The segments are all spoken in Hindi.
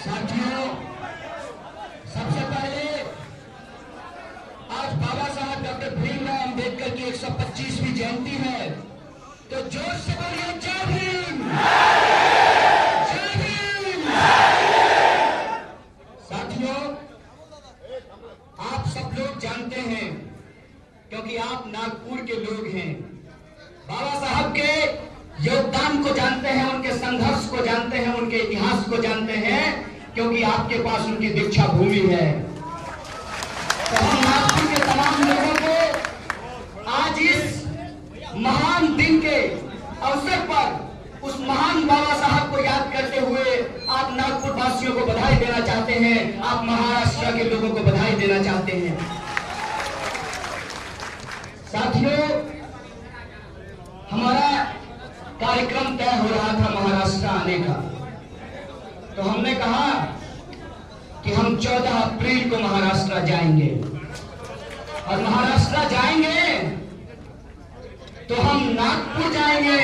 साथियों, सबसे पहले आज बाबा साहब डॉक्टर भीमराव अंबेडकर की 125वीं जयंती है, तो जोर से बोलिए जय भीम, जय भीम। साथियों, आप सब लोग जानते हैं, क्योंकि आप नागपुर के लोग हैं, बाबा साहब के योगदान को जानते हैं, उनके संघर्ष को जानते हैं, उनके इतिहास को जानते हैं, क्योंकि आपके पास उनकी दीक्षा भूमि है। तो हम नागपुर के तमाम लोगों को आज इस महान दिन के अवसर पर उस महान बाबा साहब को याद करते हुए आप नागपुर वासियों को बधाई देना चाहते हैं, आप महाराष्ट्र के लोगों को बधाई देना चाहते हैं। साथियों, हमारा कार्यक्रम तय हो रहा था महाराष्ट्र आने का, तो हमने कहा कि हम 14 अप्रैल को महाराष्ट्र जाएंगे, और महाराष्ट्र जाएंगे तो हम नागपुर जाएंगे,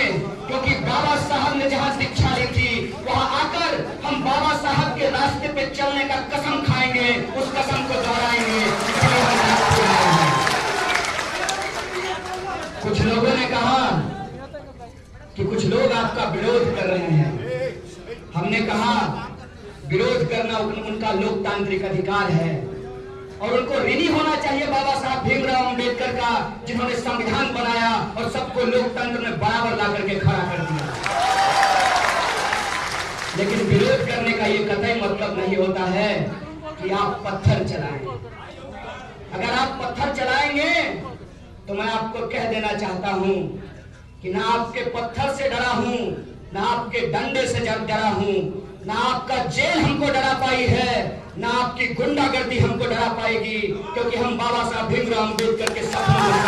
क्योंकि बाबा साहब ने जहां दीक्षा ली थी वहां आकर हम बाबा साहब के रास्ते पे चलने का कसम खाएंगे, उस कसम को दोहराएंगे, इसलिए हम नागपुर आएंगे। कुछ लोगों ने कहा कि कुछ लोग आपका विरोध कर रहे हैं। हमने कहा विरोध करना उनका लोकतांत्रिक अधिकार है, और उनको ऋणी होना चाहिए बाबा साहब भीमराव अंबेडकर का, जिन्होंने संविधान बनाया और सबको लोकतंत्र में बराबर ला करके खड़ा कर दिया। लेकिन विरोध करने का ये कतई मतलब नहीं होता है कि आप पत्थर चलाएं। अगर आप पत्थर चलाएंगे तो मैं आपको कह देना चाहता हूं कि ना आपके पत्थर से डरा हूं, ना आपके डंडे से डरा हूं, ना आपका जेल हमको डरा पाई है, ना आपकी गुंडागर्दी हमको डरा पाएगी, क्योंकि हम बाबा साहब भीमराव अंबेडकर के सपनों में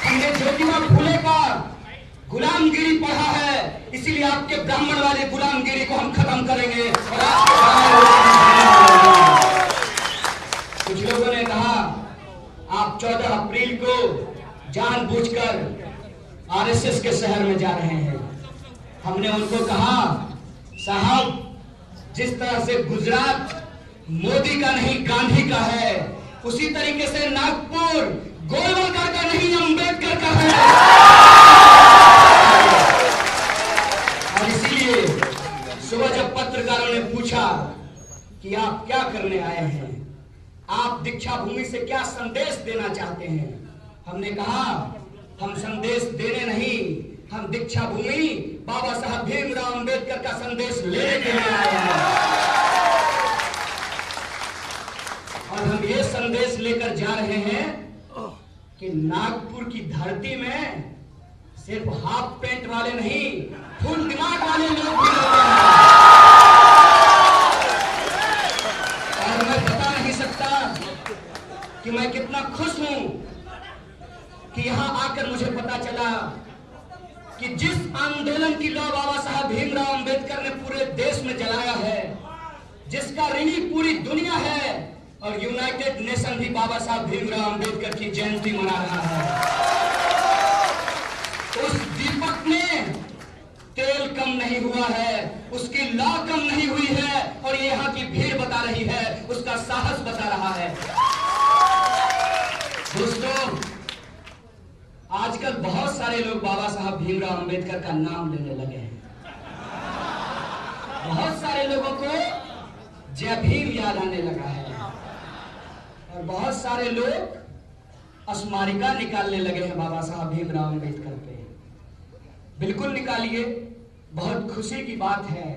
हमने ज्योतिबा फुले का गुलामगिरी पढ़ा है, इसीलिए आपके ब्राह्मण वाले गुलामगिरी को हम खत्म करेंगे। और कुछ लोगों ने कहा आप 14 अप्रैल को जानबूझकर आरएसएस के शहर में जा रहे हैं। हमने उनको कहा साहब, जिस तरह से गुजरात मोदी का नहीं गांधी का है, उसी तरीके से नागपुर गोलवलकर का नहीं अंबेडकर का है। और इसीलिए सुबह जब पत्रकारों ने पूछा कि आप क्या करने आए हैं, आप दीक्षा भूमि से क्या संदेश देना चाहते हैं, हमने कहा हम संदेश देने नहीं, हम दीक्षा भूमि बाबा साहब भीमराव अंबेडकर का संदेश लेने के लिए आए हैं। और हम ये संदेश लेकर जा रहे हैं कि नागपुर की धरती में सिर्फ हाफ पेंट वाले नहीं, फुल दिमाग वाले लोग भी होते हैं। और मैं बता नहीं सकता कि मैं कितना खुश हूं कि यहां आकर मुझे पता चला कि जिस आंदोलन की लौ बाबा साहब भीमराव अंबेडकर ने पूरे देश में जलाया है, जिसका ऋणी पूरी दुनिया है, और यूनाइटेड नेशन भी बाबा साहब भीमराव अंबेडकर की जयंती मना रहा है, उस दीपक में तेल कम नहीं हुआ है, उसकी लौ कम नहीं हुई है, और यहाँ की भीड़ बता रही है, उसका साहस बता रहा है। दोस्तों, आजकल बहुत सारे लोग बाबा साहब भीमराव अंबेडकर का नाम लेने लगे हैं। बहुत सारे लोगों को जय भीम याद आने लगा है, और बहुत सारे लोग स्मारिका निकालने लगे हैं बाबा साहब भीमराव अंबेडकर पे। बिल्कुल निकालिए, बहुत खुशी की बात है,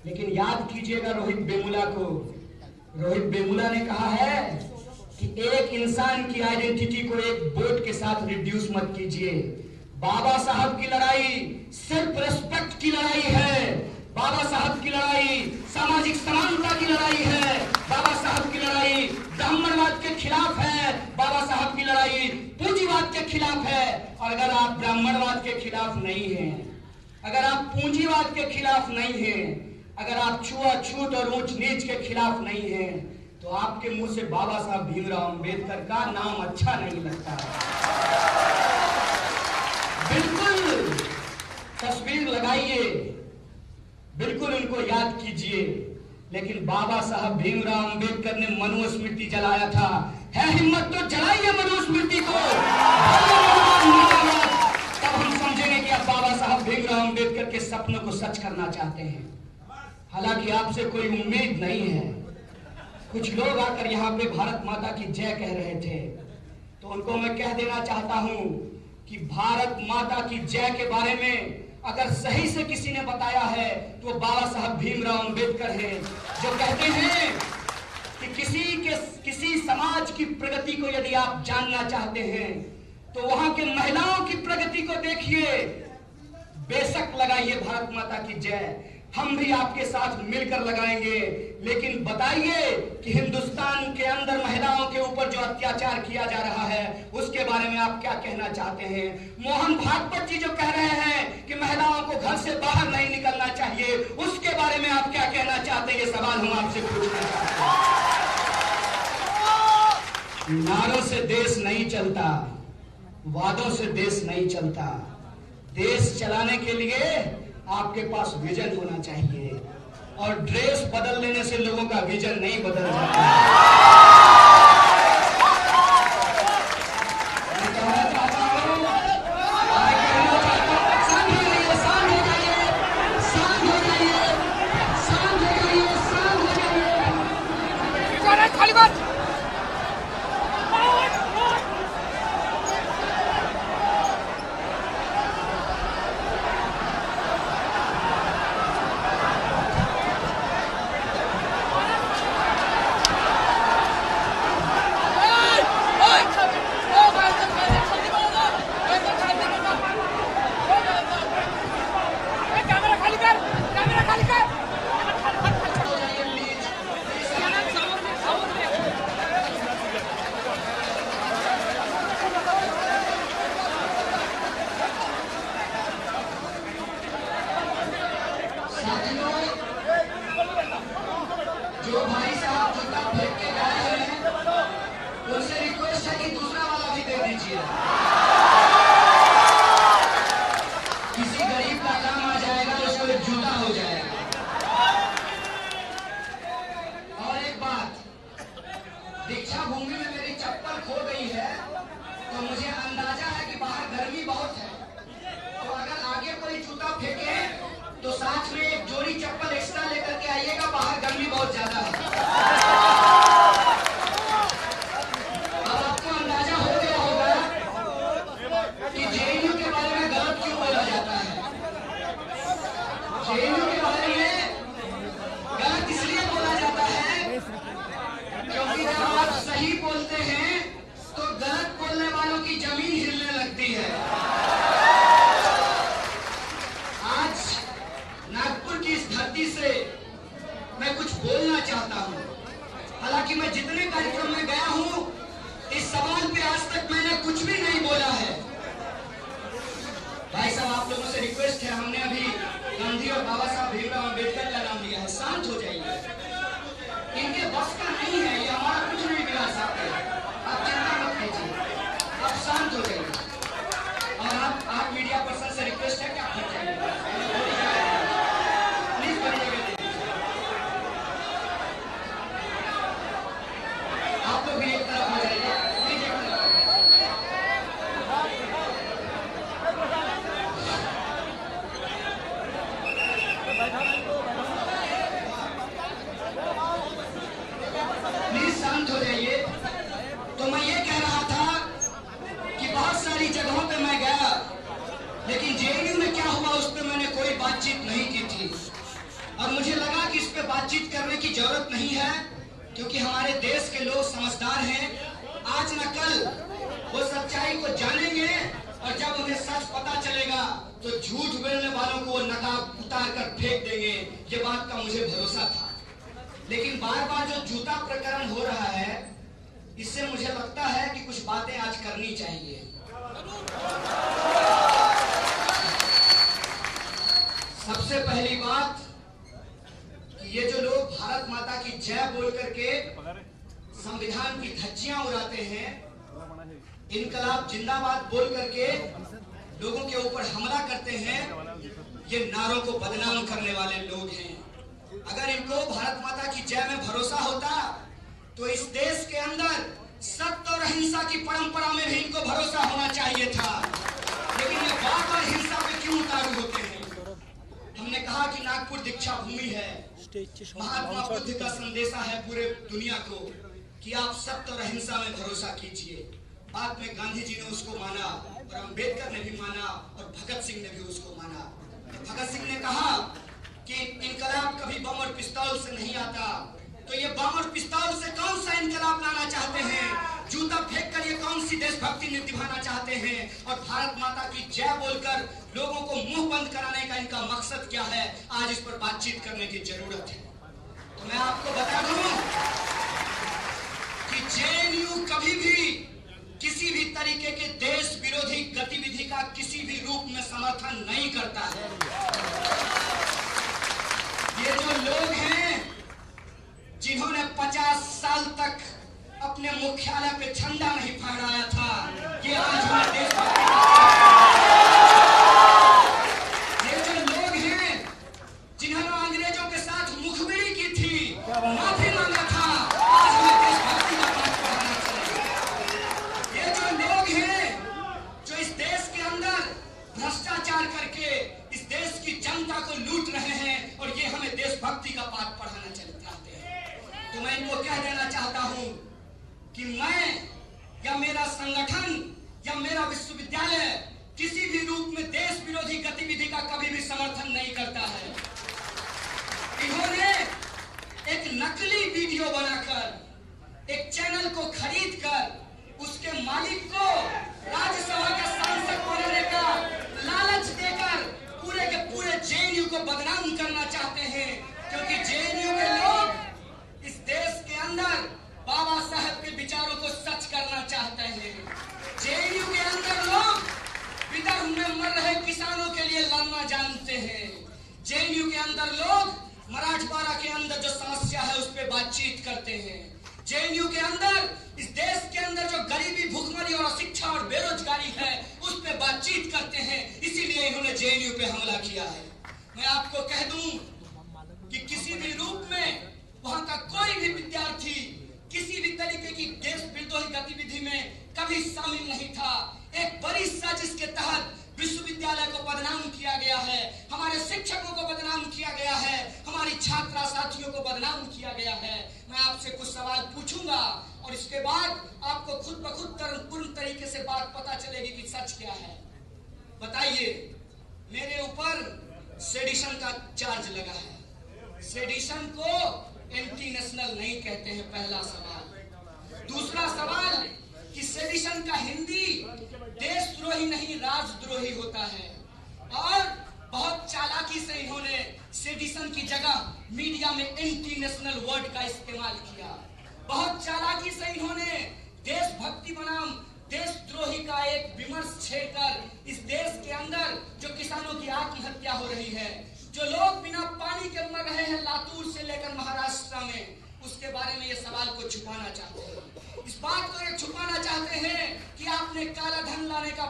लेकिन याद कीजिएगा रोहित वेमुला को। रोहित वेमुला ने कहा है कि एक इंसान की आइडेंटिटी को एक वोट के साथ रिड्यूस मत कीजिए। बाबा साहब की लड़ाई सिर्फ रेस्पेक्ट की लड़ाई है, बाबा साहब की लड़ाई सामाजिक समानता की लड़ाई है, बाबा साहब की लड़ाई ब्राह्मणवाद के खिलाफ है, बाबा साहब की लड़ाई पूंजीवाद के खिलाफ है। और अगर आप ब्राह्मणवाद के खिलाफ नहीं हैं, अगर आप पूंजीवाद के खिलाफ नहीं हैं, अगर आप छुआछूत और ऊंच नीच के खिलाफ नहीं हैं, तो आपके मुंह से बाबा साहब भीमराव अंबेडकर का नाम अच्छा नहीं लगता। बिल्कुल तस्वीर लगाइए, बिल्कुल उनको याद कीजिए। लेकिन बाबा साहब भीमराव अंबेडकर ने मनुस्मृति जलाया था। है हिम्मत तो जलाइए मनुस्मृति को, तब हम समझेंगे कि अब बाबा साहब भीमराव अंबेडकर के सपनों को सच करना चाहते हैं। हालांकि आपसे कोई उम्मीद नहीं है। कुछ लोग आकर यहाँ पे भारत माता की जय कह रहे थे, तो उनको मैं कह देना चाहता हूँ कि भारत माता की जय के बारे में अगर सही से किसी ने बताया है तो बाबा साहब भीमराव अंबेडकर हैं, जो कहते हैं कि किसी समाज की प्रगति को यदि आप जानना चाहते हैं तो वहां के महिलाओं की प्रगति को देखिए। बेशक लगाइए भारत माता की जय, हम भी आपके साथ मिलकर लगाएंगे। लेकिन बताइए कि हिंदुस्तान के अंदर महिलाओं के ऊपर जो अत्याचार किया जा रहा है उसके बारे में आप क्या कहना चाहते हैं? मोहन भागवत जी जो कह रहे हैं कि महिलाओं को घर से बाहर नहीं निकलना चाहिए, उसके बारे में आप क्या कहना चाहते हैं? ये सवाल हम आपसे पूछना चाहते हैं। नारों से देश नहीं चलता, वादों से देश नहीं चलता। देश चलाने के लिए आपके पास विजन होना चाहिए, और ड्रेस बदल लेने से लोगों का विजन नहीं बदल जाता। मैं कहना चाहता हूं, शांत हो जाइए, शांत हो जाइए, शांत हो जाइए, शांत हो जाइए, शांत हो जाइए। खाली बात। जो भाई साहब जूता फेंक के गए हैं उनसे रिक्वेस्ट है कि दूसरा वाला भी दे दीजिए। किसी गरीब का काम आ जाएगा तो उसको एक जूता हो जाएगा। और एक बात, दीक्षा भूमि में मेरी चप्पल खो गई है तो मुझे अंदाजा है कि बाहर गर्मी बहुत है, तो अगर आगे कोई जूता फेंके तो साथ में एक जोड़ी चप्पल एक्स्ट्रा लेकर के आइएगा, बाहर गर्मी बहुत ज्यादा है। अब आपको अंदाजा हो गया होगा कि जेएनयू के बारे में गलत क्यों बोला जाता है। जेएनयू के बारे में गलत इसलिए बोला जाता है क्योंकि जब आप सही बोलते हैं तो गलत बोलने वालों की जमीन हिलने लगती है। आज नागपुर की इस धरती से मैं कुछ बोलना चाहता हूं। हालांकि मैं जितने कार्यक्रम में गया हूं इस सवाल पे आज तक मैंने कुछ भी नहीं बोला है। भाई साहब, आप लोगों से रिक्वेस्ट है, हमने अभी गांधी और बाबा साहब भीमराव अंबेडकर का नाम लिया है, शांत हो जाइए। इनके बस का नहीं है, ये हमारा कुछ नहीं बिगाड़ सकते, आप चिंता मत कीजिए, आप शांत हो जाइए। और आप मीडिया पर्सन से रिक्वेस्ट है कि आप हट जाइए, प्लीज करिएगा। आप लोग भी एक तरफ हो जाइए, प्लीज एक तरफ। प्लीज शांत हो जाइए। तो मैं ये कह रहा था कि बहुत सारी जगहों पे मैं गया, लेकिन जेएनयू में क्या हुआ उस पर मैंने कोई बातचीत नहीं की थी। और मुझे लगा कि इस पे बातचीत करने की जरूरत नहीं है, क्योंकि हमारे देश के लोग समझदार हैं। आज न कल वो सच्चाई को जानेंगे, और जब उन्हें सच पता चलेगा तो झूठ बोलने वालों को वो नकाब उतार कर फेंक देंगे। ये बात का मुझे भरोसा था। लेकिन बार बार जो जूता प्रकरण हो रहा है, इससे मुझे लगता है कि कुछ बातें आज करनी चाहिए। सबसे पहली बात कि ये जो लोग भारत माता की जय बोल करके संविधान की धज्जियां उड़ाते हैं, इनकलाब जिंदाबाद बोल करके लोगों के ऊपर हमला करते हैं, ये नारों को बदनाम करने वाले लोग अगर इनको भारत माता की जय में भरोसा होता तो इस देश के अंदर सत्य और अहिंसा की परंपरा में भी इनको भरोसा होना चाहिए था। लेकिन ये बात और हिंसा पे क्यों उतारू होते हैं? हमने कहा कि नागपुर दीक्षा भूमि है, महात्मा बुद्ध का संदेशा है पूरे दुनिया को कि आप सत्य और अहिंसा में भरोसा कीजिए। बाद में गांधी जी ने उसको माना और अंबेडकर ने भी माना और भगत सिंह ने भी उसको माना। भगत सिंह ने कहा कि इनकलाब कभी बम और पिस्तौल से नहीं आता, तो ये बम और पिस्तौल से कौन सा इनकलाब लाना चाहते हैं? जूता फेंक कर ये कौन सी देशभक्ति निभाना चाहते हैं? और भारत माता की जय बोलकर लोगों को मुंह बंद कराने का इनका मकसद क्या है? आज इस पर बातचीत करने की जरूरत है। तो मैं आपको बता दूं कि जेएनयू कभी भी किसी भी तरीके के देश विरोधी गतिविधि का किसी भी रूप में समर्थन नहीं करता है। ये जो लोग हैं जिन्होंने 50 साल तक अपने मुख्यालय पे झंडा नहीं फहराया था, ये आज हमारे देश ये जो लोग हैं जिन्होंने अंग्रेजों के साथ मुखबिरी की थी, माफी मांगा था, आज हमें देशभक्ति का पाठ पढ़ाना चाहिए। ये जो लोग हैं जो इस देश के अंदर भ्रष्टाचार करके इस देश की जनता को लूट रहे हैं और ये हमें देशभक्ति का पाठ पढ़ाना चाहते हैं, तो मैं इनको कह देना चाहता हूं कि मैं या मेरा संगठन या मेरा विश्वविद्यालय किसी भी रूप में देश विरोधी गतिविधि का कभी भी समर्थन नहीं करता है। इन्होंने एक नकली वीडियो बनाकर एक चैनल को खरीद कर उसके मालिक को राज्यसभा का सांसद बनाने का लालच देकर पूरे के पूरे जेएनयू को बदनाम करना चाहते हैं, क्योंकि जेएनयू के लोग इस देश के अंदर बाबा साहब के विचारों को सच करना चाहते हैं। जेएनयू के अंदर लोग विदर्भ में मर रहे किसानों के लिए लड़ना जानते हैं। जेएनयू के अंदर लोग मराठवाड़ा के अंदर जो समस्या है उस पर बातचीत करते हैं। जेएनयू के अंदर इस देश के अंदर जो गरीबी, भुखमरी और अशिक्षा और बेरोजगारी है उस पर बातचीत करते हैं। इसीलिए इन्होंने जेएनयू पे हमला किया है। मैं आपको कह दूं कि किसी भी रूप में वहां का कोई भी विद्यार्थी किसी भी तरीके की देश विरोधी गतिविधि में कभी शामिल नहीं था। एक बड़ी साजिश के तहत विश्वविद्यालय को बदनाम किया गया है, हमारे शिक्षकों को बदनाम किया गया है, हमारी छात्रा साथियों को बदनाम किया गया है। मैं आपसे कुछ सवाल पूछूंगा और इसके बाद आपको खुद ब खुद पूर्ण तरीके से बात पता चलेगी कि सच क्या है। बताइए, मेरे ऊपर सेडिशन का चार्ज लगा है। सेडिशन को एंटी नेशनल नहीं कहते हैं, पहला सवाल। दूसरा सवाल कि सेडिशन का हिंदी देशद्रोही नहीं राजद्रोही होता है। और बहुत चालाकी से इन्होंने सेडिशन की जगह मीडिया में एंटी नेशनल वर्ड का इस्तेमाल किया। बहुत चालाकी से इन्होंने देशभक्ति बनाम देशद्रोही का एक विमर्श छेड़कर इस देश के अंदर जो किसानों की आत्महत्या हो रही है, जो लोग बिना पानी के मर रहे हैं लातूर से लेकर महाराष्ट्र में, उसके बारे में ये सवाल को छुपाना चाहते हैं। इस बात को ये छुपाना चाहते हैं कि आपने काला धन लाने का